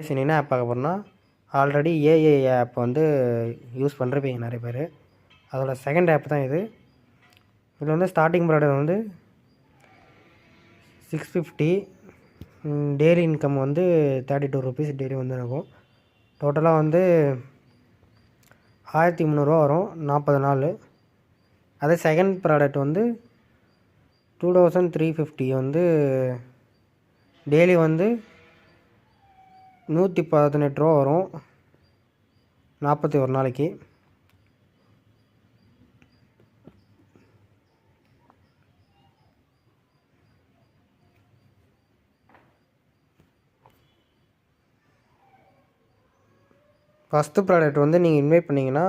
சரி, என்ன ஆப் பார்க்க போகிறோம்னா, ஆல்ரெடி ஏஐ ஆப் வந்து யூஸ் பண்ணுறப்பீங்க நிறைய பேர். அதோட செகண்ட் ஆப் தான் இது. இதில் வந்து ஸ்டார்டிங் ப்ராடக்ட் வந்து 650, டெய்லி இன்கம் வந்து 32 ருபீஸ் டெய்லி வந்து இருக்கும். டோட்டலாக வந்து 1300 வரும் 40 நாள். அதே செகண்ட் ப்ராடக்ட் வந்து 2350 வந்து டெய்லி வந்து 118 வரும் 41 நாளைக்கு. ஃபஸ்ட்டு ப்ராடக்ட் வந்து நீங்கள் இன்வைட் பண்ணிங்கன்னா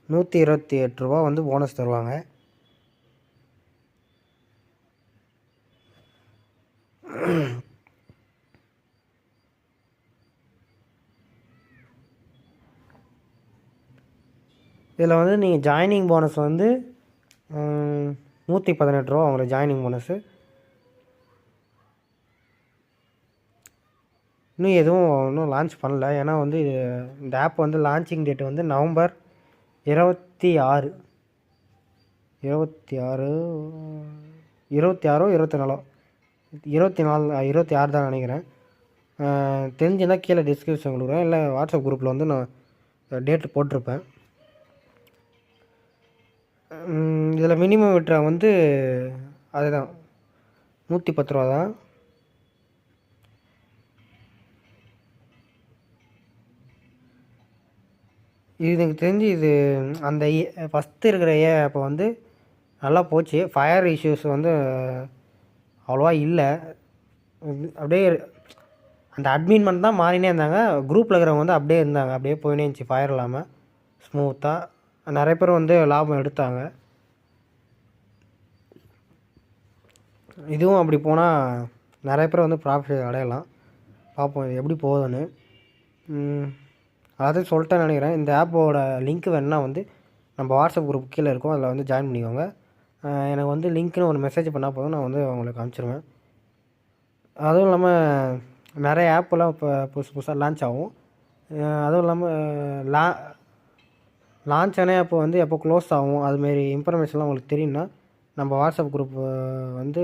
128 வந்து போனஸ் தருவாங்க. இதில் வந்து நீங்கள் ஜாயினிங் போனஸ் வந்து 118 அவங்களோட ஜாயினிங் போனஸு. இன்னும் லான்ச் பண்ணல. ஏன்னா வந்து இந்த ஆப் வந்து லான்ச்சிங் டேட் வந்து நவம்பர் 26 24 தான் நினைக்கிறேன். தெரிஞ்சுன்னா கீழே டிஸ்கிரிப்ஷன் கொடுக்குறேன், இல்லை வாட்ஸ்அப் குரூப்பில் வந்து நான் டேட்டு போட்டிருப்பேன். இதில் மினிமம் விட்ரா வந்து அதுதான் 110 தான். இது எனக்கு தெரிஞ்சு இது அந்த ஃபஸ்ட்டு இருக்கிற அப்போ வந்து நல்லா போச்சு. ஃபயர் இஷ்யூஸ் வந்து அவ்வளோவா இல்லை. அப்படியே அந்த அட்மின் மட்டும் தான் மாறினே இருந்தாங்க. குரூப்பில் இருக்கிறவங்க வந்து அப்படியே இருந்தாங்க, அப்படியே போயினே இருந்துச்சு ஃபயர் இல்லாமல் ஸ்மூத்தாக. நிறைய பேர் வந்து லாபம் எடுத்தாங்க. இதுவும் அப்படி போனால் நிறைய பேர் வந்து ப்ராஃபிட் அடையலாம். பார்ப்போம் இது எப்படி போகுதுன்னு. அதாவது சொல்லிட்டேன்னு நினைக்கிறேன். இந்த ஆப்போட லிங்க் வேணுன்னா வந்து நம்ம வாட்ஸ்அப் குரூப் கீழே இருக்கும், அதில் வந்து ஜாயின் பண்ணிக்கோங்க. எனக்கு வந்து லிங்க்னு ஒரு மெசேஜ் பண்ணால் போதும், நான் வந்து உங்களுக்கு அனுப்பிச்சிருவேன். அதுவும் இல்லாமல் நிறைய ஆப்பெல்லாம் இப்போ புதுசாக லான்ச் ஆகும். அதுவும் இல்லாமல் லான்ச் ஆன அப்போ வந்து எப்போ க்ளோஸ் ஆகும் அதுமாரி இன்ஃபர்மேஷன்லாம் உங்களுக்கு தெரியும்னா நம்ம வாட்ஸ்அப் குரூப் வந்து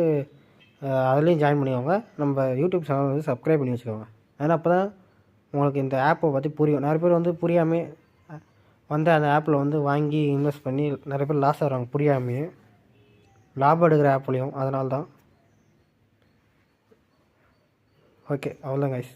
அதுலேயும் ஜாயின் பண்ணிக்கோங்க. நம்ம யூடியூப் சேனல் வந்து சப்ஸ்கிரைப் பண்ணி வச்சுக்கோங்க. ஏன்னா அப்போ தான் உங்களுக்கு இந்த ஆப்பை பற்றி புரியும். நிறைய பேர் வந்து புரியாமல் வந்து அந்த ஆப்பில் வந்து வாங்கி இன்வெஸ்ட் பண்ணி நிறைய பேர் லாஸ் ஆகிறாங்க புரியாமையே, லாபம் எடுக்கிற ஆப்லேயும். அதனால தான். ஓகே, அவ்வளோதான் கைஸ்.